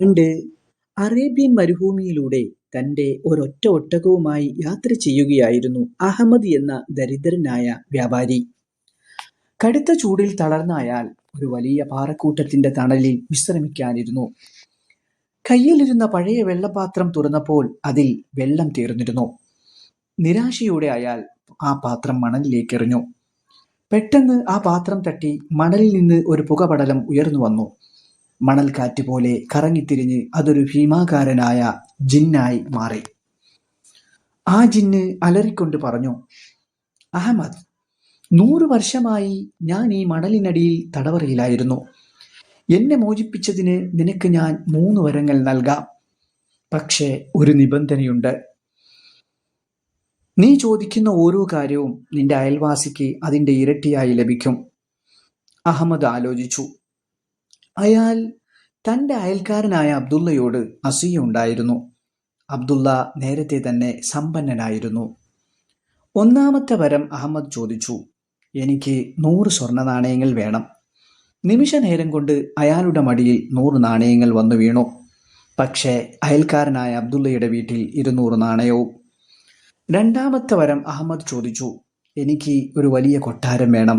പണ്ട് അറേബ്യൻ മരുഭൂമിയിലൂടെ തന്റെ ഒരൊറ്റ ഒട്ടകവുമായി യാത്ര ചെയ്യുകയായിരുന്നു അഹമ്മദ് എന്ന ദരിദ്രനായ വ്യാപാരി. കടുത്ത ചൂടിൽ തളർന്ന അയാൾ ഒരു വലിയ പാറക്കൂട്ടത്തിന്റെ തണലിൽ വിശ്രമിക്കാനിരുന്നു. കയ്യിലിരുന്ന പഴയ വെള്ളപാത്രം തുറന്നപ്പോൾ അതിൽ വെള്ളം തീർന്നിരുന്നു. നിരാശയോടെ അയാൾ ആ പാത്രം മണലിലേക്കെറിഞ്ഞു. പെട്ടെന്ന് ആ പാത്രം തട്ടി മണലിൽ നിന്ന് ഒരു പുകപടലം ഉയർന്നു വന്നു. മണൽക്കാറ്റ് പോലെ കറങ്ങിത്തിരിഞ്ഞ് അതൊരു ഭീമാകാരനായ ജിന്നായി മാറി. ആ ജിന്ന് അലറിക്കൊണ്ട് പറഞ്ഞു, അഹമ്മദ്, 100 വർഷമായി ഞാൻ ഈ മണലിനടിയിൽ തടവറയിലായിരുന്നു. എന്നെ മോചിപ്പിച്ചതിന് നിനക്ക് ഞാൻ 3 വരങ്ങൾ നൽകാം. പക്ഷേ ഒരു നിബന്ധനയുണ്ട്. നീ ചോദിക്കുന്ന ഓരോ കാര്യവും നിന്റെ അയൽവാസിക്ക് അതിൻ്റെ ഇരട്ടിയായി ലഭിക്കും. അഹമ്മദ് ആലോചിച്ചു. അയാൾ തൻ്റെ അയൽക്കാരനായ അബ്ദുള്ളയോട് അസൂയുണ്ടായിരുന്നു. അബ്ദുള്ള നേരത്തെ തന്നെ സമ്പന്നനായിരുന്നു. ഒന്നാമത്തെ വരം അഹമ്മദ് ചോദിച്ചു. എനിക്ക് 100 സ്വർണ്ണ നാണയങ്ങൾ വേണം. നിമിഷ നേരം കൊണ്ട് അയാളുടെ മടിയിൽ 100 നാണയങ്ങൾ വന്നു വീണു. പക്ഷേ അയൽക്കാരനായ അബ്ദുള്ളയുടെ വീട്ടിൽ 200 നാണയവും. രണ്ടാമത്തെ വരം അഹമ്മദ് ചോദിച്ചു. എനിക്ക് ഒരു വലിയ കൊട്ടാരം വേണം.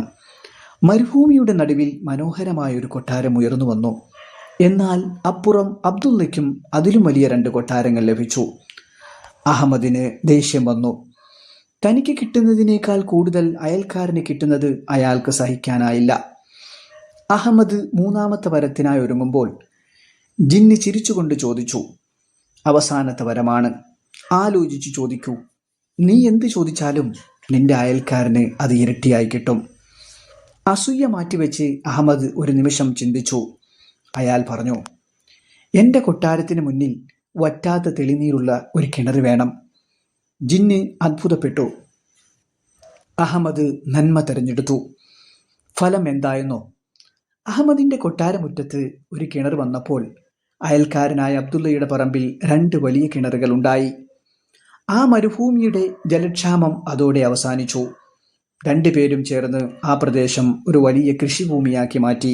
മരുഭൂമിയുടെ നടുവിൽ മനോഹരമായൊരു കൊട്ടാരം ഉയർന്നു വന്നു. എന്നാൽ അപ്പുറം അബ്ദുള്ളയ്ക്കും അതിലും വലിയ 2 കൊട്ടാരങ്ങൾ ലഭിച്ചു. അഹമ്മദിന് ദേഷ്യം വന്നു. തനിക്ക് കിട്ടുന്നതിനേക്കാൾ കൂടുതൽ അയൽക്കാരന് കിട്ടുന്നത് അയാൾക്ക് സഹിക്കാനായില്ല. അഹമ്മദ് മൂന്നാമത്തെ വരത്തിനായി ഒരുങ്ങുമ്പോൾ ജിന്ന് ചിരിച്ചുകൊണ്ട് ചോദിച്ചു, അവസാനത്തെ വരമാണ്. ആലോചിച്ചു ചോദിക്കൂ. നീ എന്ത് ചോദിച്ചാലും നിന്റെ അയൽക്കാരന് അത് ഇരട്ടിയായി കിട്ടും. അസൂയ മാറ്റിവെച്ച് അഹമ്മദ് ഒരു നിമിഷം ചിന്തിച്ചു. അയാൾ പറഞ്ഞു, എൻ്റെ കൊട്ടാരത്തിന് മുന്നിൽ വറ്റാത്ത തെളിനീരുള്ള ഒരു കിണർ വേണം. ജിന്ന് അത്ഭുതപ്പെട്ടു. അഹമ്മദ് നന്മ തിരഞ്ഞെടുത്തു. ഫലം എന്തായെന്നോ? അഹമ്മദിൻ്റെ കൊട്ടാരമുറ്റത്ത് ഒരു കിണർ വന്നപ്പോൾ അയൽക്കാരനായ അബ്ദുള്ളയുടെ പറമ്പിൽ 2 വലിയ കിണറുകൾ ഉണ്ടായി. ആ മരുഭൂമിയുടെ ജലക്ഷാമം അതോടെ അവസാനിച്ചു. 2 പേരും ചേർന്ന് ആ പ്രദേശം ഒരു വലിയ കൃഷിഭൂമിയാക്കി മാറ്റി.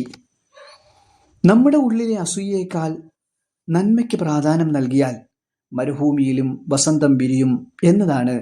നമ്മുടെ ഉള്ളിലെ അസൂയയേക്കാൾ നന്മയ്ക്ക് പ്രാധാന്യം നൽകിയാൽ മരുഭൂമിയിലും വസന്തം വിരിയും എന്നതാണ്